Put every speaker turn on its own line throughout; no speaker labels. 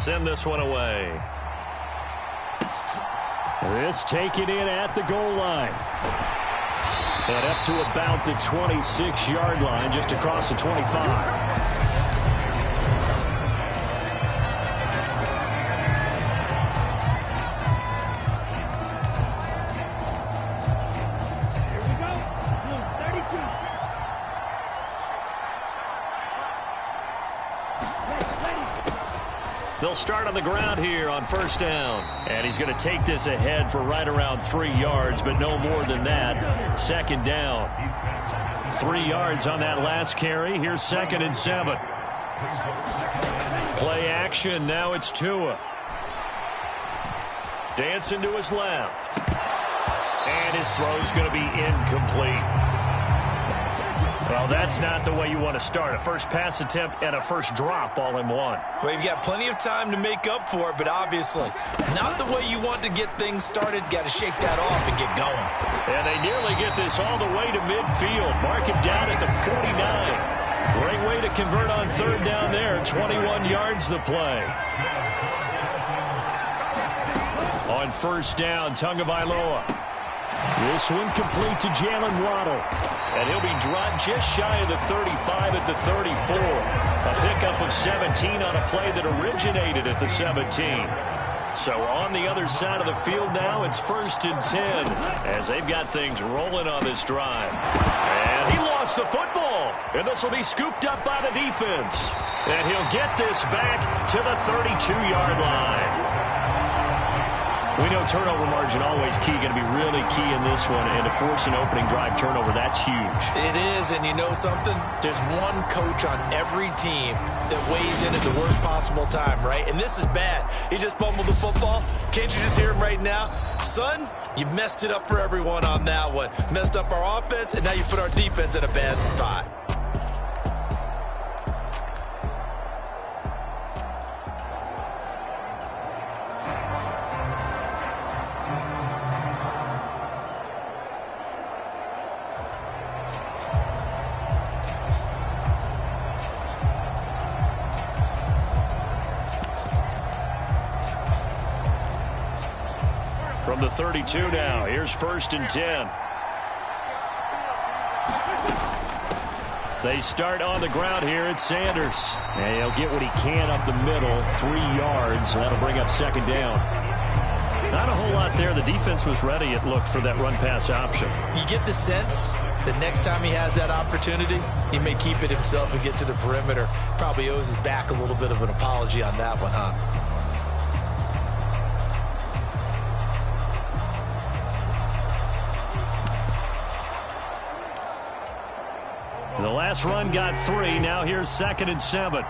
send this one away.
This taken in at the goal line. And up to about the 26-yard line, just across the 25.
They'll start on the ground here on first down. And he's going to take this ahead for right around 3 yards, but no more than that. Second down. 3 yards on that last carry. Here's 2nd and 7. Play action. Now it's Tua. Dancing to his left. And his throw's going to be incomplete. Well, that's not the way you want to start. A first pass attempt and a first drop all in one.
Well, you've got plenty of time to make up for it, but obviously not the way you want to get things started. Got to shake that off and get going.
And they nearly get this all the way to midfield. Mark him down at the 49. Great way to convert on third down there. 21 yards the play. On first down, Tagovailoa. This one complete to Jalen Waddle. And he'll be dropped just shy of the 35 at the 34. A pickup of 17 on a play that originated at the 17. So on the other side of the field now, it's 1st and 10 as they've got things rolling on this drive. And he lost the football. And this will be scooped up by the defense. And he'll get this back to the 32-yard line. We know turnover margin always key, going to be really key in this one. And to force an opening drive turnover, that's huge.
It is, and you know something? There's one coach on every team that weighs in at the worst possible time, right? And this is bad. He just fumbled the football. Can't you just hear him right now? Son, you messed it up for everyone on that one. Messed up our offense, and now you put our defense in a bad spot.
From the 32 now, here's 1st and 10. They start on the ground here at Sanders. And he'll get what he can up the middle, 3 yards. And that'll bring up 2nd down. Not a whole lot there. The defense was ready, it looked, for that run-pass option.
You get the sense that next time he has that opportunity, he may keep it himself and get to the perimeter. Probably owes his back a little bit of an apology on that one, huh?
The last run got 3. Now here's 2nd and 7.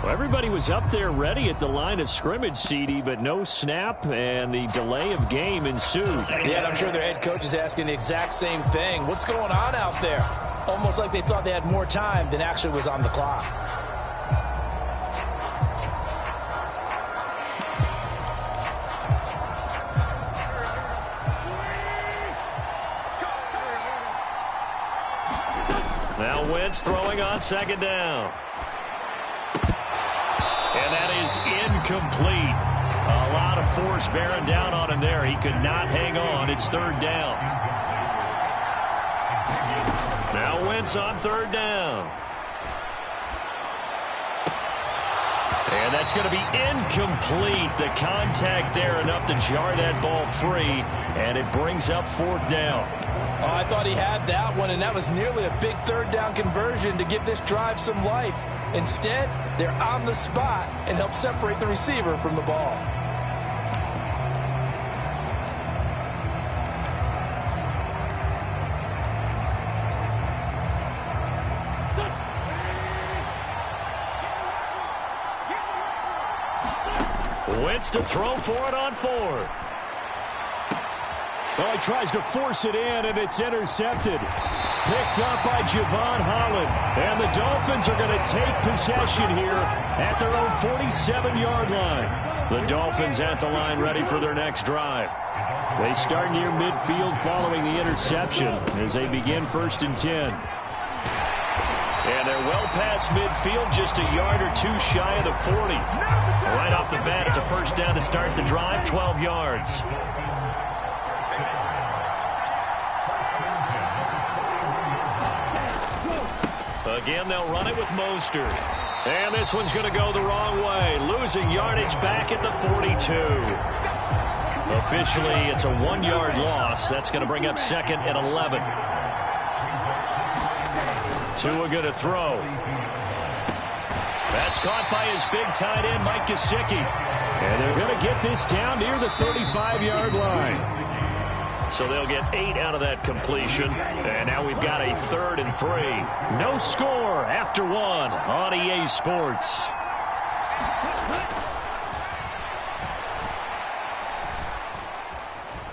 Well, everybody was up there ready at the line of scrimmage, CD, but no snap, and the delay of game ensued.
Yeah, and I'm sure their head coach is asking the exact same thing. What's going on out there? Almost like they thought they had more time than actually was on the clock.
Now Wentz throwing on 2nd down. And that is incomplete. A lot of force bearing down on him there. He could not hang on. It's 3rd down. Now Wentz on 3rd down. And that's going to be incomplete. The contact there enough to jar that ball free. And it brings up 4th down.
Oh, I thought he had that one, and that was nearly a big 3rd down conversion to give this drive some life. Instead, they're on the spot and help separate the receiver from the ball.
Wentz to throw for it on 4th.
Well, he tries to force it in, and it's intercepted. Picked up by Javon Holland. And the Dolphins are going to take possession here at their own 47-yard line. The Dolphins at the line ready for their next drive. They start near midfield following the interception as they begin 1st and 10. And they're well past midfield, just a yard or two shy of the 40. Right off the bat, it's a 1st down to start the drive, 12 yards. Again, they'll run it with Mostert. And this one's going to go the wrong way, losing yardage back at the 42. Officially, it's a 1-yard loss. That's going to bring up 2nd and 11. Tua going to throw. That's caught by his big tight end, Mike Gesicki. And they're going to get this down near the 35-yard line. So they'll get 8 out of that completion. And now we've got a 3rd and 3. No score after 1 on EA Sports.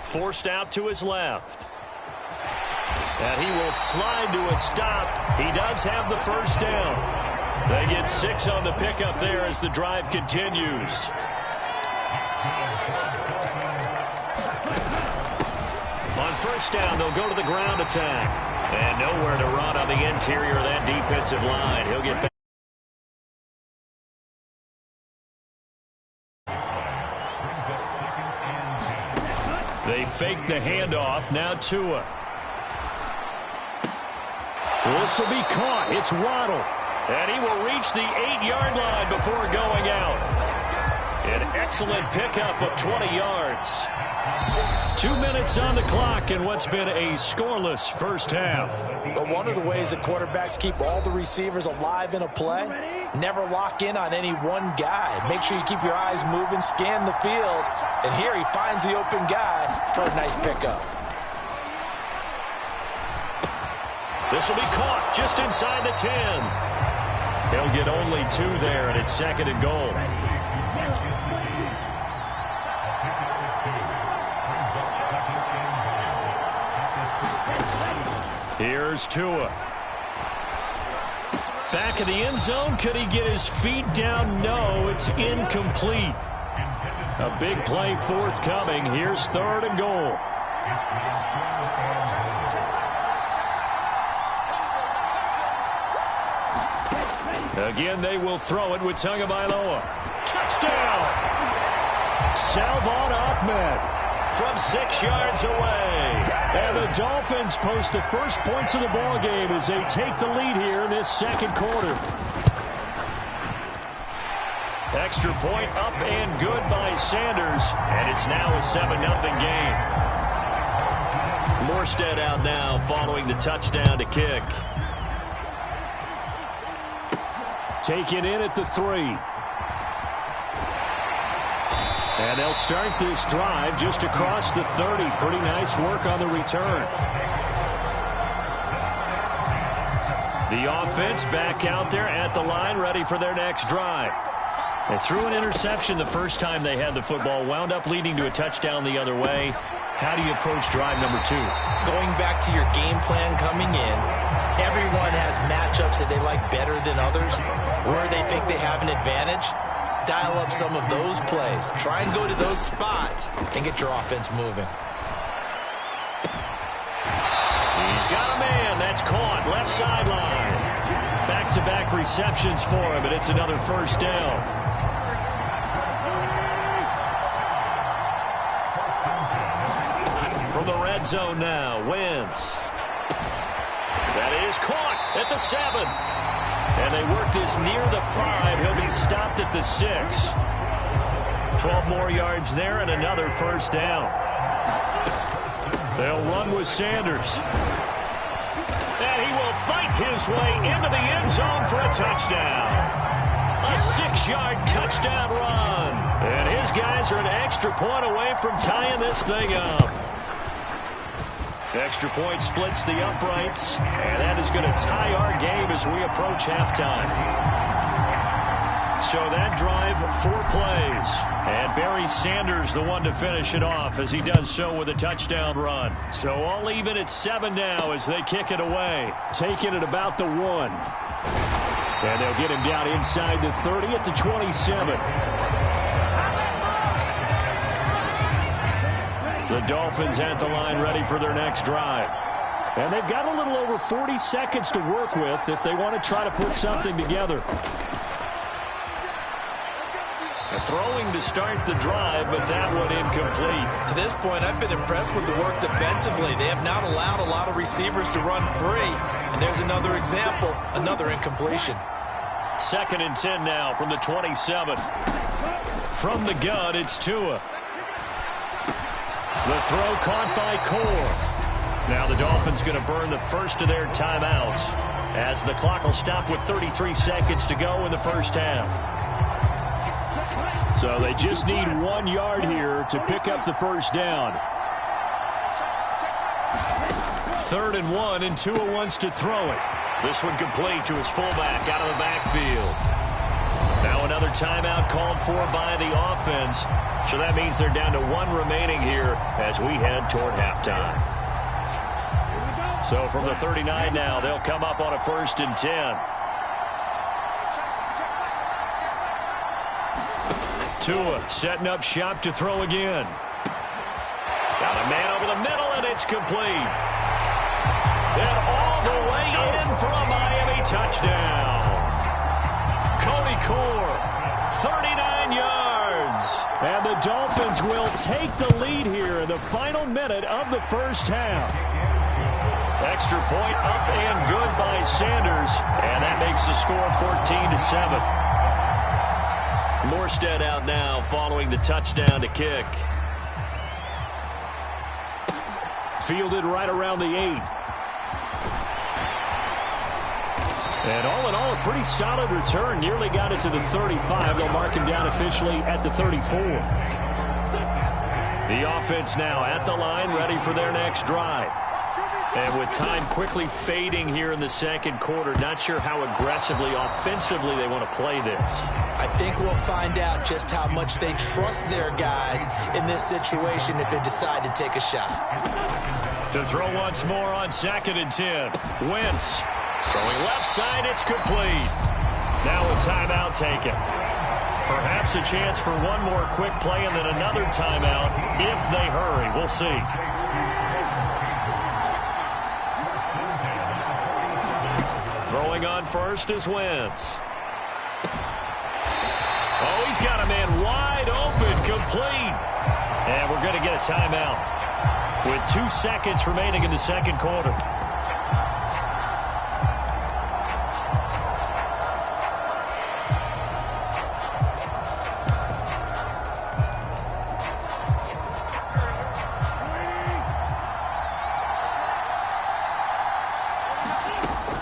Forced out to his left. And he will slide to a stop. He does have the 1st down. They get 6 on the pickup there as the drive continues. On 1st down, they'll go to the ground attack. And nowhere to run on the interior of that defensive line. He'll get back. They fake the handoff. Now Tua. This will be caught. It's Waddle. And he will reach the 8-yard line before going out. An excellent pickup of 20 yards. 2 minutes on the clock in what's been a scoreless 1st half.
But one of the ways that quarterbacks keep all the receivers alive in a play, never lock in on any one guy. Make sure you keep your eyes moving, scan the field. And here he finds the open guy for a nice pickup.
This will be caught just inside the 10. He'll get only 2 there, and it's 2nd and goal. Here's Tua. Back in the end zone. Could he get his feet down? No, it's incomplete. A big play forthcoming. Here's 3rd and goal. Again, they will throw it with Tagovailoa. Touchdown! Salvon Ahmed from 6 yards away. And the Dolphins post the first points of the ball game as they take the lead here in this 2nd quarter. Extra point up and good by Sanders. And it's now a 7-0 game. Morstead out now following the touchdown to kick. Taken in at the 3. And they'll start this drive just across the 30. Pretty nice work on the return. The offense back out there at the line, ready for their next drive. They threw an interception the first time they had the football, wound up leading to a touchdown the other way. How do you approach drive number 2?
Going back to your game plan coming in, everyone has matchups that they like better than others, where they think they have an advantage. Dial up some of those plays. Try and go to those spots and get your offense moving.
He's got a man. That's caught. Left sideline. Back-to-back receptions for him, and it's another 1st down. From the red zone now, Wentz. That is caught at the 7. And they work this near the 5. He'll be stopped at the 6. 12 more yards there and another 1st down. They'll run with Sanders. And he will fight his way into the end zone for a touchdown. A 6-yard touchdown run. And his guys are an extra point away from tying this thing up. Extra point splits the uprights, and that is going to tie our game as we approach halftime. So that drive, 4 plays, and Barry Sanders the one to finish it off as he does so with a touchdown run. So all even at 7 now as they kick it away, taking it about the 1. And they'll get him down inside the 30 at the 27. The Dolphins at the line ready for their next drive. And they've got a little over 40 seconds to work with if they want to try to put something together. Throwing to start the drive, but that one incomplete.
To this point, I've been impressed with the work defensively. They have not allowed a lot of receivers to run free. And there's another example, another incompletion.
2nd and 10 now from the 27. From the gun, it's Tua. The throw caught by Core. Now the Dolphins going to burn the first of their timeouts as the clock will stop with 33 seconds to go in the first half. So they just need 1 yard here to pick up the first down. 3rd and 1, and Tua wants to throw it. This one complete to his fullback out of the backfield. Now another timeout called for by the offense. So that means they're down to 1 remaining here as we head toward halftime. So from the 39 now, they'll come up on a 1st and 10. Tua setting up shop to throw again. Got a man over the middle, and it's complete. And all the way in for a Miami touchdown. Cody Core, 39 yards. And the Dolphins will take the lead here in the final minute of the first half. Extra point up and good by Sanders. And that makes the score 14-7. Morstead out now following the touchdown to kick. Fielded right around the 8. And all in all, a pretty solid return. Nearly got it to the 35. They'll mark him down officially at the 34. The offense now at the line, ready for their next drive. And with time quickly fading here in the second quarter, not sure how aggressively, offensively they want to play this.
I think we'll find out just how much they trust their guys in this situation if they decide to take a shot.
To throw once more on 2nd and 10. Wentz throwing left side, it's complete. Now a timeout taken. Perhaps a chance for one more quick play and then another timeout if they hurry. We'll see. Throwing on first is Wentz. Oh, he's got a man wide open, complete. And we're going to get a timeout with 2 seconds remaining in the second quarter.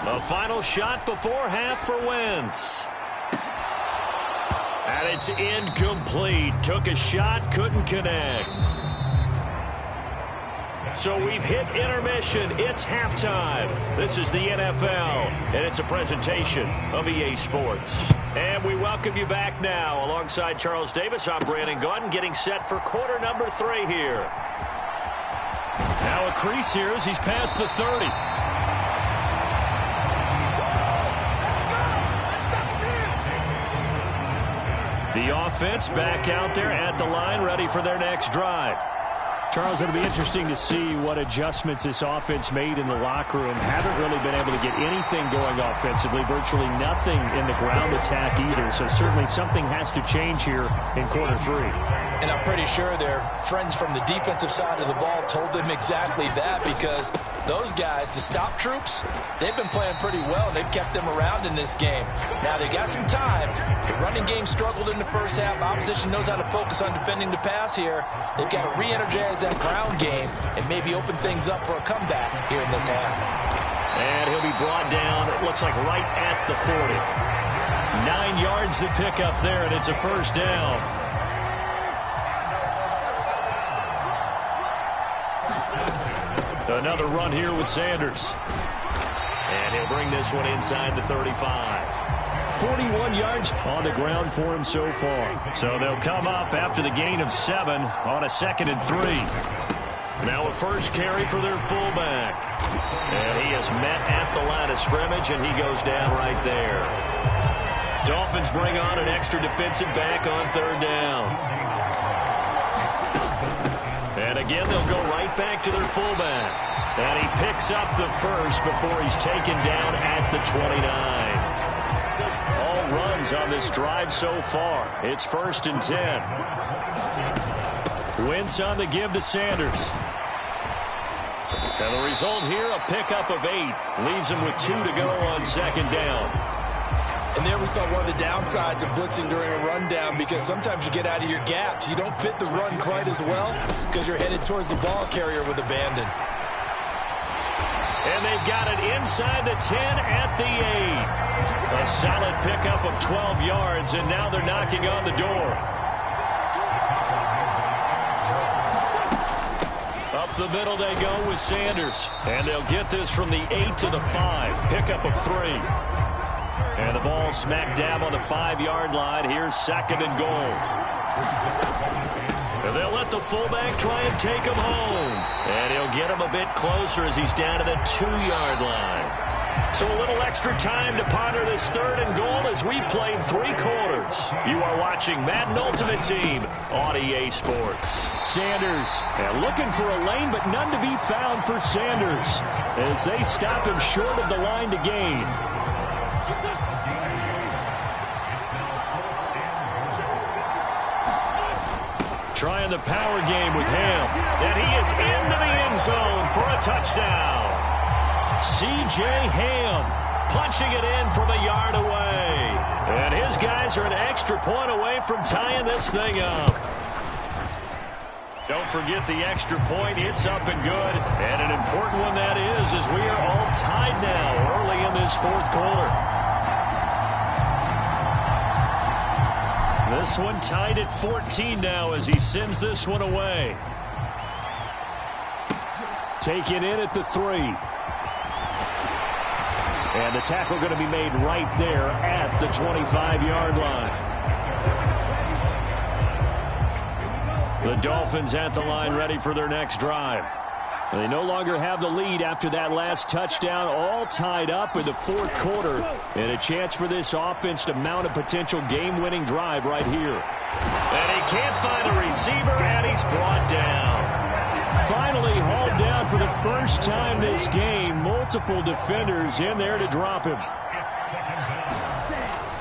A final shot before half for Wentz. And it's incomplete. Took a shot, couldn't connect. So we've hit intermission. It's halftime. This is the NFL, and it's a presentation of EA Sports. And we welcome you back now. Alongside Charles Davis, I'm Brandon Gaudin, getting set for quarter number 3 here. Now a crease here as he's past the 30. The offense back out there at the line, ready for their next drive. Charles, it'll be interesting to see what adjustments this offense made in the locker room. Haven't really been able to get anything going offensively, virtually nothing in the ground attack either. So certainly something has to change here in quarter 3.
And I'm pretty sure their friends from the defensive side of the ball told them exactly that, because those guys, the stop troops, they've been playing pretty well. They've kept them around in this game. Now they got some time. The running game struggled in the first half. Opposition knows how to focus on defending the pass here. They've got to re-energize that ground game and maybe open things up for a comeback here in this half.
And he'll be brought down, it looks like right at the 40. 9 yards to pick up there, and it's a first down. Another run here with Sanders. And he'll bring this one inside the 35. 41 yards on the ground for him so far. So they'll come up after the gain of 7 on a 2nd and 3. Now a first carry for their fullback. And he is met at the line of scrimmage, and he goes down right there. Dolphins bring on an extra defensive back on 3rd down. And a
again, they'll go right back to their fullback. And he picks up the first before he's taken down at the 29. All runs on this drive so far. It's 1st and 10. Wentz on the give to Sanders. And the result here, a pickup of 8. Leaves him with 2 to go on 2nd down.
And there we saw one of the downsides of blitzing during a rundown, because sometimes you get out of your gaps. You don't fit the run quite as well because you're headed towards the ball carrier with abandon.
And they've got it inside the 10 at the 8. A solid pickup of 12 yards, and now they're knocking on the door. Up the middle they go with Sanders. And they'll get this from the 8 to the 5. Pickup of 3. And the ball smack dab on the 5-yard line. Here's 2nd and goal. And they'll let the fullback try and take him home. And he'll get him a bit closer as he's down to the 2-yard line. So a little extra time to ponder this 3rd and goal as we played 3 quarters. You are watching Madden Ultimate Team on EA Sports. Sanders looking for a lane, but none to be found for Sanders as they stop him short of the line to gain. Trying the power game with him. And he is into the end zone for a touchdown. C.J. Ham punching it in from a yard away. And his guys are an extra point away from tying this thing up. Don't forget the extra point. It's up and good. And an important one that is, as we are all tied now early in this 4th quarter. This one tied at 14 now as he sends this one away. Taken in at the 3. And the tackle going to be made right there at the 25-yard line. The Dolphins at the line ready for their next drive. They no longer have the lead after that last touchdown, all tied up in the 4th quarter, and a chance for this offense to mount a potential game-winning drive right here. And he can't find a receiver, and he's brought down. Finally hauled down for the first time this game. Multiple defenders in there to drop him.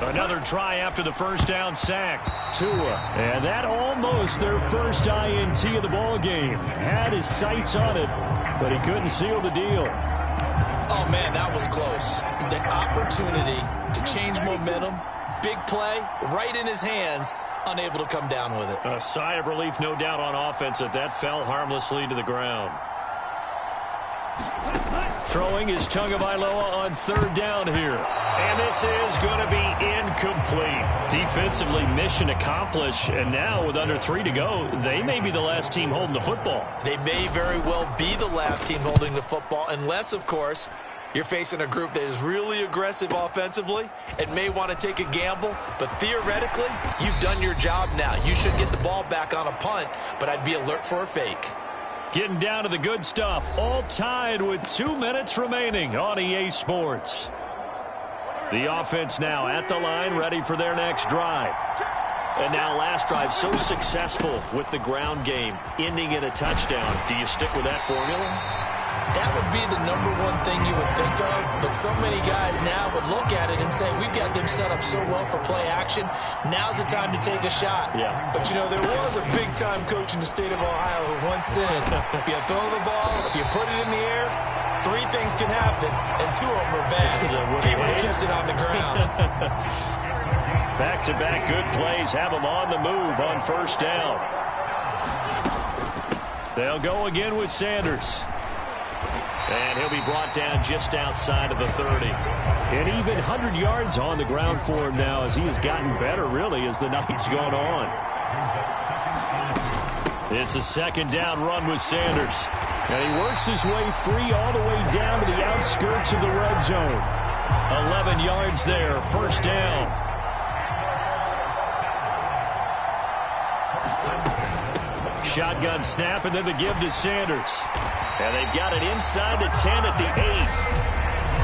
Another try after the first down sack. Tua. And that almost their first INT of the ball game. Had his sights on it, but he couldn't seal the deal.
Oh, man, that was close. The opportunity to change momentum, big play, right in his hands, unable to come down with it.
A sigh of relief, no doubt, on offense that fell harmlessly to the ground. Throwing is Tagovailoa on 3rd down here. And this is going to be incomplete. Defensively, mission accomplished. And now with under 3 to go, they may be the last team holding the football.
They may very well be the last team holding the football, unless, of course, you're facing a group that is really aggressive offensively and may want to take a gamble. But theoretically, you've done your job now. You should get the ball back on a punt, but I'd be alert for a fake.
Getting down to the good stuff. All tied with 2 minutes remaining on EA Sports. The offense now at the line, ready for their next drive. And now last drive so successful with the ground game, ending in a touchdown. Do you stick with that formula?
That would be the #1 thing you would think of, but so many guys now would look at it and say, we've got them set up so well for play action. Now's the time to take a shot.
Yeah.
But, you know, there was a big-time coach in the state of Ohio who once said, if you throw the ball, if you put it in the air, 3 things can happen, and 2 of them are bad. He would have kissed it on the ground.
Back-to-back good plays have them on the move on 1st down. They'll go again with Sanders. And he'll be brought down just outside of the 30. An even 100 yards on the ground for him now as he has gotten better, really, as the night's gone on. It's a 2nd down run with Sanders. And he works his way free all the way down to the outskirts of the red zone. 11 yards there, 1st down. Shotgun snap, and then the give to Sanders. And they've got it inside the 10 at the 8.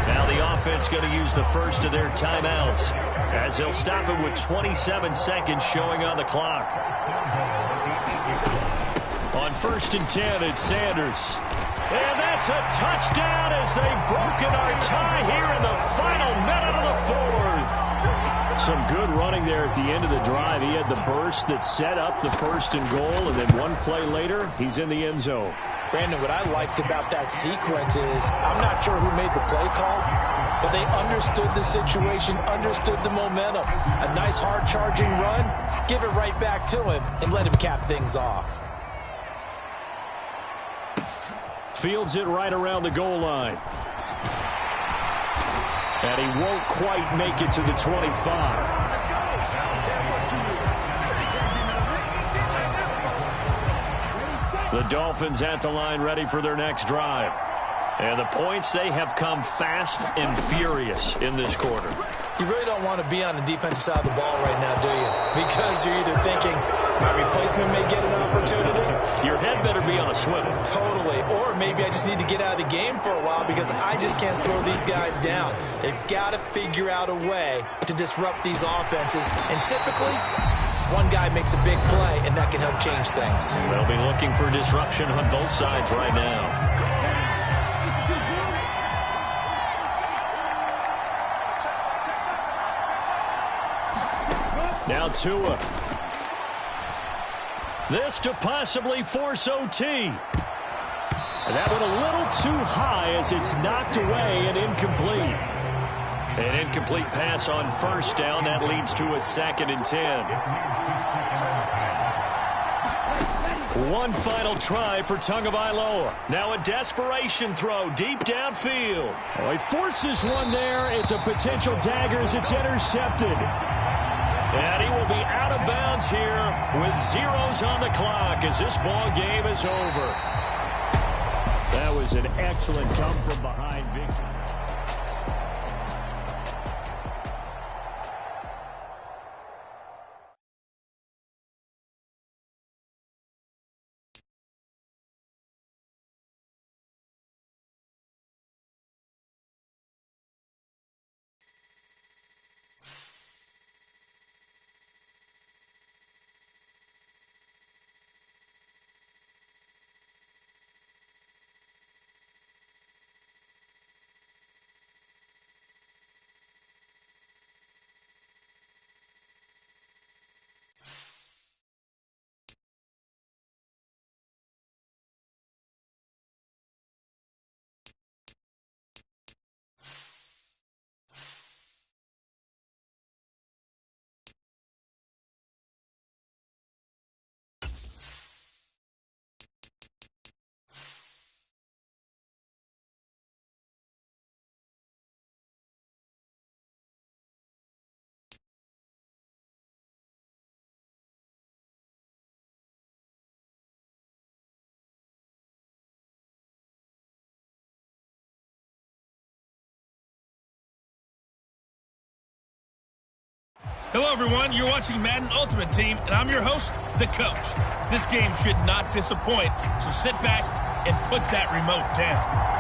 Now the offense going to use the first of their timeouts as they'll stop it with 27 seconds showing on the clock. On
first and 10 at Sanders. And that's a touchdown as they've broken our tie here in the final minute of the fourth. Some good running there at the end of the drive. He had the burst that set up the first and goal, and then one play later, he's in the end zone.
Brandon, what I liked about that sequence is I'm not sure who made the play call, but they understood the situation, understood the momentum. A nice hard-charging run, give it right back to him, and let him cap things off.
Fields it right around the goal line. And he won't quite make it to the 25. The Dolphins at the line ready for their next drive. And the points, they have come fast and furious in this quarter.
You really don't want to be on the defensive side of the ball right now, do you? Because you're either thinking, my replacement may get an opportunity.
Your head better be on a swivel.
Totally. Or maybe I just need to get out of the game for a while because I just can't slow these guys down. They've got to figure out a way to disrupt these offenses. And typically, one guy makes a big play, and that can help change things.
They'll be looking for disruption on both sides right now. Now Tua. This to possibly force OT. And that went a little too high as it's knocked away and incomplete. An incomplete pass on first down. That leads to a 2nd and 10. One final try for Tagovailoa. Now a desperation throw deep downfield. Oh, he forces one there. It's a potential dagger as it's intercepted. And he will be out of bounds here with zeros on the clock as this ball game is over. That was an excellent come-from-behind victory.
Hello, everyone. You're watching Madden Ultimate Team, and I'm your host, The Coach. This game should not disappoint, so sit back and put that remote down.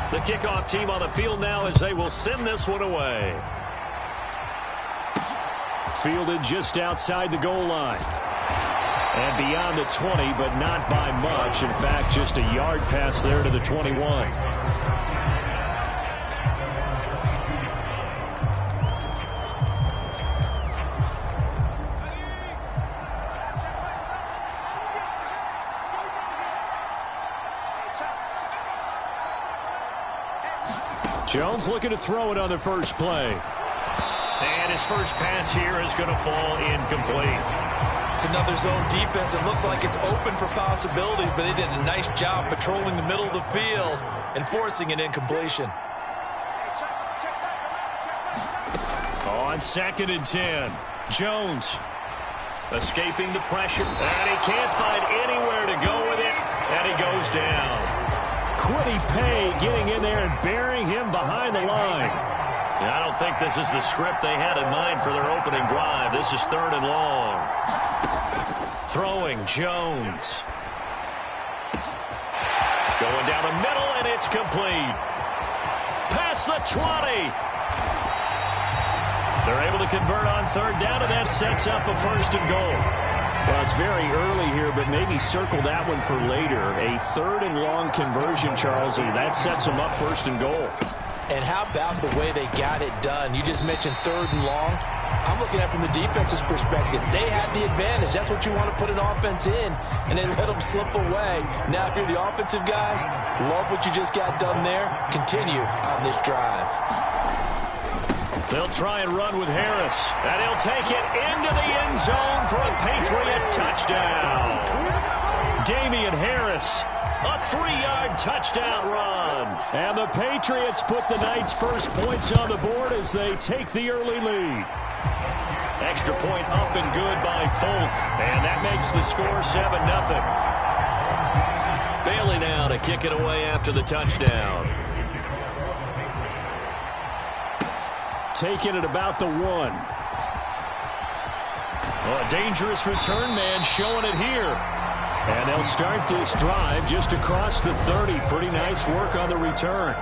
The kickoff team on the field now as they will send this one away. Fielded just outside the goal line. And beyond the 20, but not by much. In fact, just a yard pass there to the 21. Jones looking to throw it on the first play.
And his first pass here is going to fall incomplete.
It's another zone defense. It looks like it's open for possibilities, but they did a nice job patrolling the middle of the field and forcing an incompletion.
On 2nd and 10, Jones escaping the pressure, and he can't find anywhere to go with it, and he goes down.
Quiddy Pay getting in there and burying him behind the line.
I don't think this is the script they had in mind for their opening drive. This is 3rd and long. Throwing Jones. Going down the middle, and it's complete. Past the 20. They're able to convert on 3rd down, and that sets up a 1st and goal.
Well, it's very early here, but maybe circle that one for later. A 3rd and long conversion, Charles, and that sets them up 1st and goal.
And how about the way they got it done? You just mentioned 3rd and long. I'm looking at it from the defense's perspective. They had the advantage. That's what you want to put an offense in, and they let them slip away. Now, if you're the offensive guys, love what you just got done there. Continue on this drive.
They'll try and run with Harris, and he'll take it into the end zone for a Patriot touchdown. Damian Harris, a 3-yard touchdown run.
And the Patriots put the Knights' first points on the board as they take the early lead.
Extra point up and good by Folk, and that makes the score 7-0. Bailey now to kick it away after the touchdown.
Taking it about the 1.
Well, a dangerous return man showing it here.
And they'll start this drive just across the 30. Pretty nice work on the return.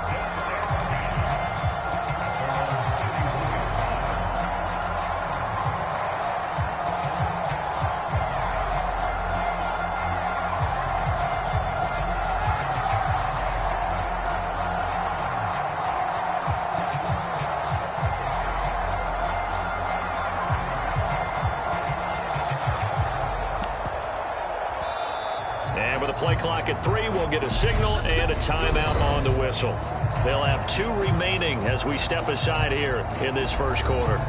Play clock at 3. We'll get a signal and a timeout on the whistle. They'll have 2 remaining as we step aside here in this first quarter.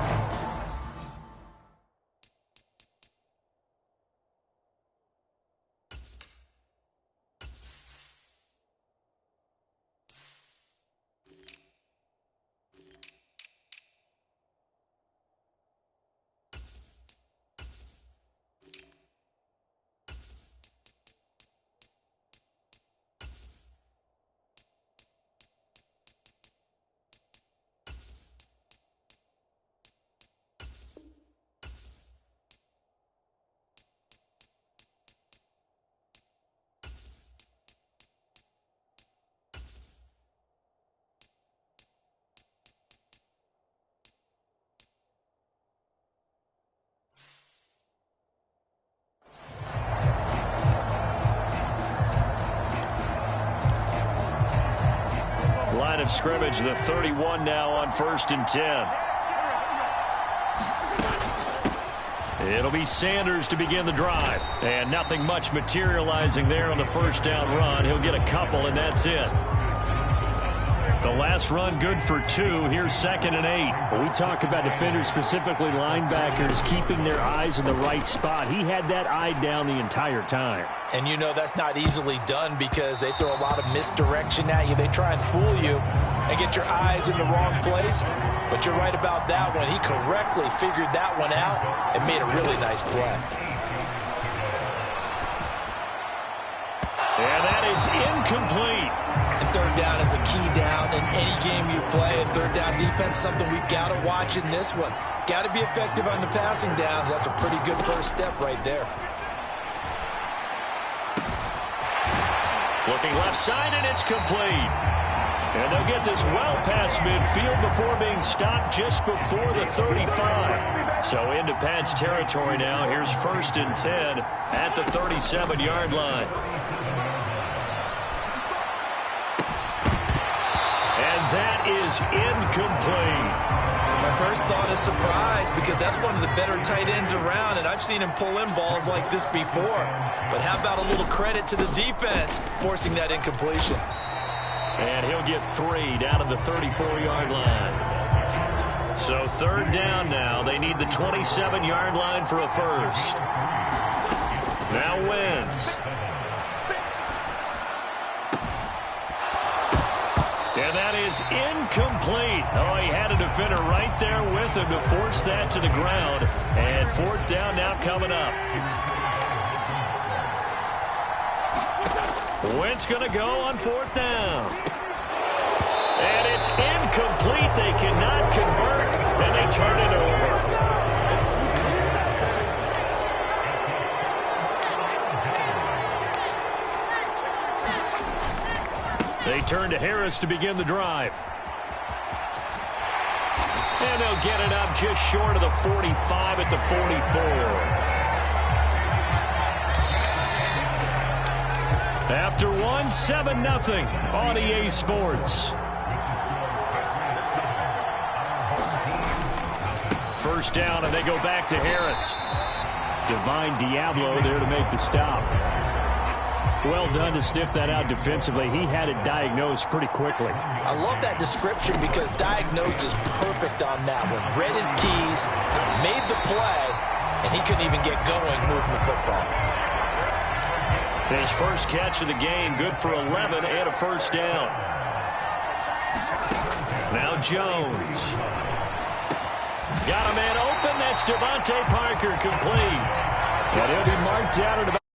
Line of scrimmage, the 31 now on 1st and 10. It'll be Sanders to begin the drive. And nothing much materializing there on the 1st down run. He'll get a couple, and that's it. The last run good for 2. Here's 2nd and 8.
When we talk about defenders, specifically linebackers, keeping their eyes in the right spot. He had that eye down the entire time.
And you know that's not easily done because they throw a lot of misdirection at you. They try and fool you and get your eyes in the wrong place. But you're right about that one. He correctly figured that one out and made a really nice play.
And that is incomplete.
And 3rd down is a key down in any game you play. And 3rd down defense, something we've got to watch in this one. Got to be effective on the passing downs. That's a pretty good first step right there.
Looking left side, and it's complete. And he'll get this well past midfield before being stopped just before the 35. So into Pat's territory now. Here's 1st and 10 at the 37-yard line. And that is incomplete.
My first thought is surprise because that's one of the better tight ends around, and I've seen him pull in balls like this before. But how about a little credit to the defense forcing that incompletion?
And he'll get 3 down to the 34-yard line. So 3rd down now. They need the 27-yard line for a first. Now Wentz. And that is incomplete. Oh, he had a defender right there with him to force that to the ground. And 4th down now coming up. Wentz going to go on 4th down. And it's incomplete. They cannot convert, and they turn it over. They turn to Harris to begin the drive. And they'll get it up just short of the 45 at the 44. After one, 7-0 on EA Sports. 1st down, and they go back to Harris. Divine Diablo there to make the stop. Well done to sniff that out defensively. He had it diagnosed pretty quickly.
I love that description because diagnosed is perfect on that one. Read his keys, made the play, and he couldn't even get going moving the football.
His first catch of the game, good for 11 and a 1st down. Now Jones. Got a man open. That's Devontae Parker complete. And he'll be marked down at about